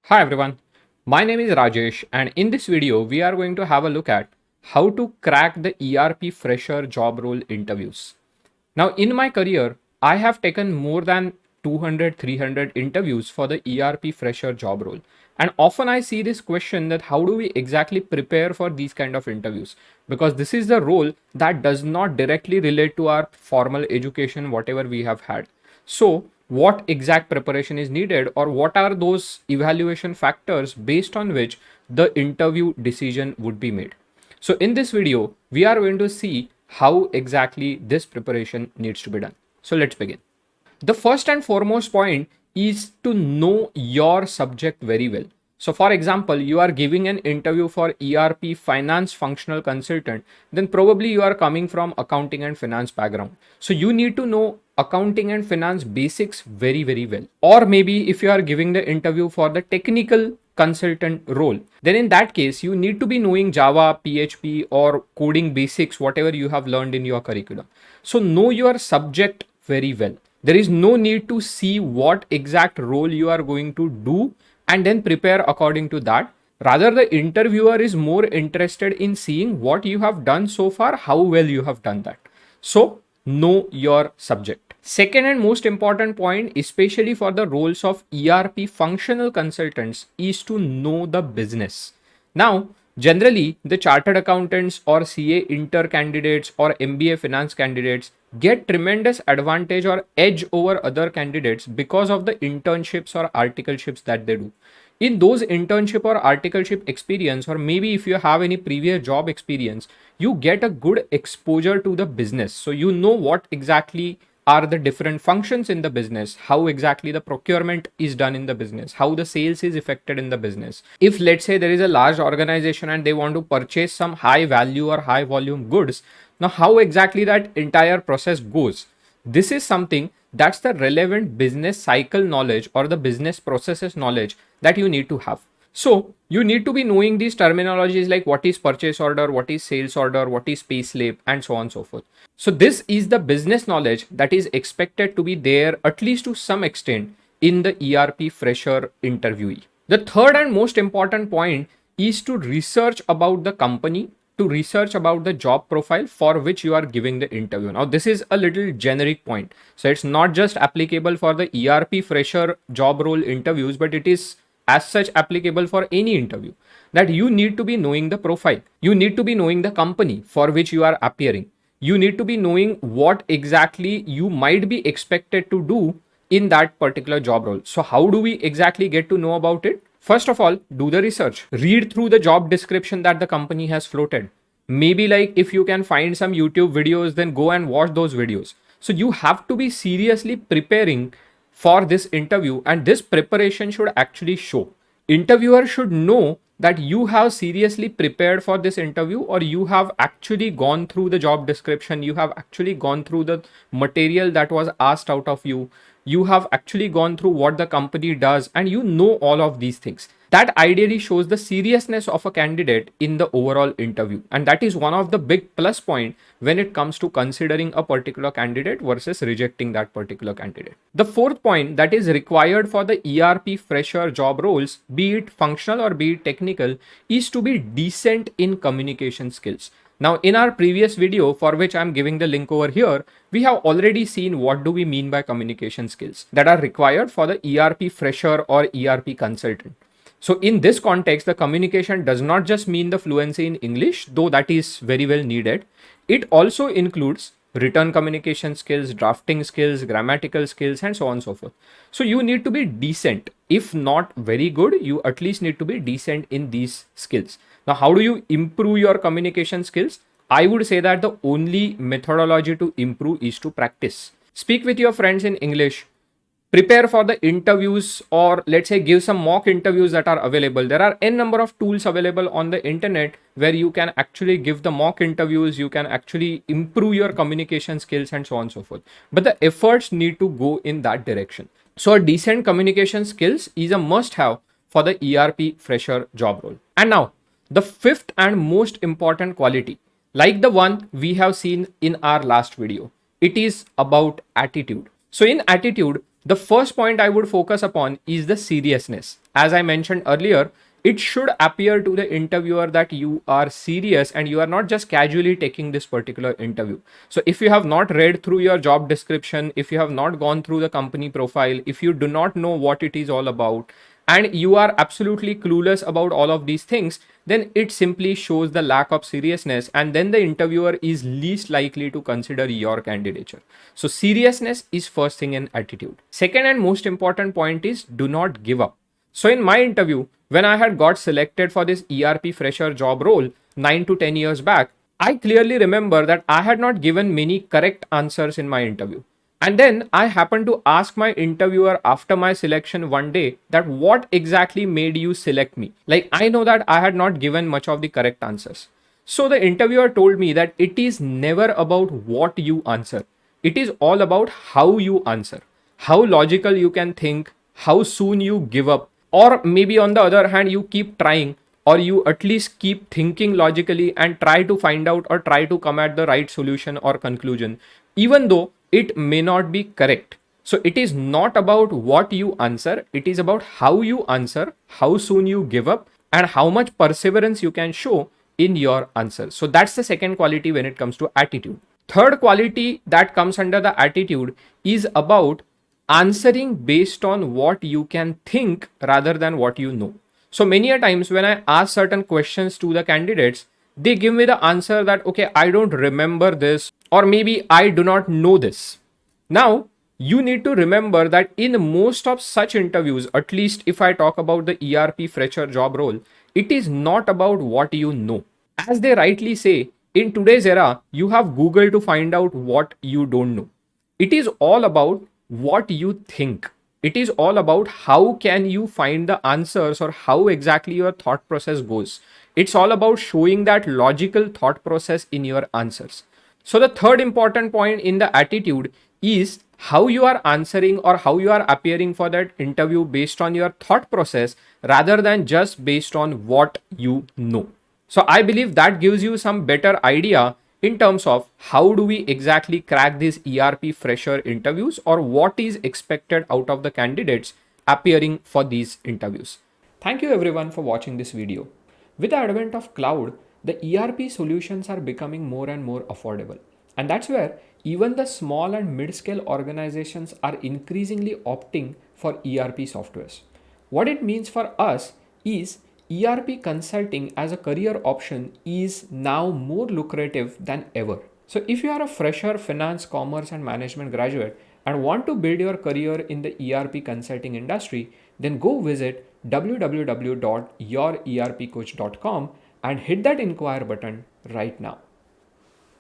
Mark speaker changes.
Speaker 1: Hi everyone, my name is Rajesh and in this video we are going to have a look at how to crack the ERP fresher job role interviews. Now in my career, I have taken more than 200-300 interviews for the ERP fresher job role. And often I see this question that how do we exactly prepare for these kind of interviews? Because this is the role that does not directly relate to our formal education, whatever we have had. So, what exact preparation is needed, or what are those evaluation factors based on which the interview decision would be made? So, in this video, we are going to see how exactly this preparation needs to be done. So, let's begin. The first and foremost point is to know your subject very well. So, for example, you are giving an interview for ERP finance functional consultant, then probably you are coming from accounting and finance background. So, you need to know accounting and finance basics very, very well. Or maybe if you are giving the interview for the technical consultant role, then in that case, you need to be knowing Java, PHP, or coding basics, whatever you have learned in your curriculum. So, know your subject very well. There is no need to see what exact role you are going to do and then prepare according to that. Rather, the interviewer is more interested in seeing what you have done so far, how well you have done that. So, know your subject. Second and most important point, especially for the roles of ERP functional consultants, is to know the business. Now, generally, the chartered accountants or CA inter candidates or MBA finance candidates get tremendous advantage or edge over other candidates because of the internships or articleships that they do. In those internship or articleship experience, or maybe if you have any previous job experience, you get a good exposure to the business. So you know what exactly are the different functions in the business, how exactly the procurement is done in the business, how the sales is affected in the business. If let's say there is a large organization and they want to purchase some high value or high volume goods, now how exactly that entire process goes. This is something that's the relevant business cycle knowledge or the business processes knowledge that you need to have. So you need to be knowing these terminologies like what is purchase order, what is sales order, what is pay slip, and so on and so forth. So this is the business knowledge that is expected to be there at least to some extent in the ERP fresher interviewee. The third and most important point is to research about the company, to research about the job profile for which you are giving the interview. Now, this is a little generic point. So it's not just applicable for the ERP fresher job role interviews, but it is as such applicable for any interview, that you need to be knowing the profile. You need to be knowing the company for which you are appearing. You need to be knowing what exactly you might be expected to do in that particular job role. So how do we exactly get to know about it? First of all, do the research. Read through the job description that the company has floated. Maybe like if you can find some YouTube videos, then go and watch those videos. So you have to be seriously preparing for this interview, and this preparation should actually show. Interviewer should know that you have seriously prepared for this interview, or you have actually gone through the job description, you have actually gone through the material that was asked out of you, you have actually gone through what the company does, and you know all of these things. That ideally shows the seriousness of a candidate in the overall interview, and that is one of the big plus point when it comes to considering a particular candidate versus rejecting that particular candidate. The fourth point that is required for the ERP fresher job roles, be it functional or be it technical, is to be decent in communication skills. Now, in our previous video, for which I'm giving the link over here, we have already seen what do we mean by communication skills that are required for the ERP fresher or ERP consultant. So in this context, the communication does not just mean the fluency in English, though that is very well needed. It also includes written communication skills, drafting skills, grammatical skills, and so on and so forth. So you need to be decent. If not very good, you at least need to be decent in these skills. Now, how do you improve your communication skills? I would say that the only methodology to improve is to practice. Speak with your friends in English. Prepare for the interviews, or let's say give some mock interviews that are available. There are n number of tools available on the internet where you can actually give the mock interviews, you can actually improve your communication skills, and so on and so forth. But the efforts need to go in that direction. So a decent communication skills is a must have for the ERP fresher job role. And now the fifth and most important quality, like the one we have seen in our last video, it is about attitude. So in attitude, The first point I would focus upon is the seriousness. As I mentioned earlier, it should appear to the interviewer that you are serious and you are not just casually taking this particular interview. So if you have not read through your job description, if you have not gone through the company profile, if you do not know what it is all about, and you are absolutely clueless about all of these things, then it simply shows the lack of seriousness, and then the interviewer is least likely to consider your candidature. So seriousness is first thing in attitude. Second and most important point is do not give up. So in my interview, when I had got selected for this ERP fresher job role 9 to 10 years back, I clearly remember that I had not given many correct answers in my interview. And then I happened to ask my interviewer after my selection one day that what exactly made you select me? Like, I know that I had not given much of the correct answers. So the interviewer told me that it is never about what you answer. It is all about how you answer, how logical you can think, how soon you give up, or maybe on the other hand, you keep trying, or you at least keep thinking logically and try to find out or try to come at the right solution or conclusion, even though it may not be correct. So it is not about what you answer, it is about how you answer, how soon you give up, and how much perseverance you can show in your answer. So that's the second quality when it comes to attitude. Third quality that comes under the attitude is about answering based on what you can think rather than what you know. So many a times when I ask certain questions to the candidates, they give me the answer that, okay, I don't remember this, or maybe I do not know this. Now, you need to remember that in most of such interviews, at least if I talk about the ERP fresher job role, it is not about what you know. As they rightly say, in today's era, you have Google to find out what you don't know. It is all about what you think. It is all about how can you find the answers or how exactly your thought process goes. It's all about showing that logical thought process in your answers. So the third important point in the attitude is how you are answering or how you are appearing for that interview based on your thought process rather than just based on what you know. So I believe that gives you some better idea in terms of how do we exactly crack these ERP fresher interviews or what is expected out of the candidates appearing for these interviews. Thank you everyone for watching this video. With the advent of cloud, the ERP solutions are becoming more and more affordable. And that's where even the small and mid-scale organizations are increasingly opting for ERP softwares. What it means for us is ERP consulting as a career option is now more lucrative than ever. So if you are a fresher finance, commerce and management graduate and want to build your career in the ERP consulting industry, then go visit www.yourerpcoach.com and hit that inquire button right now.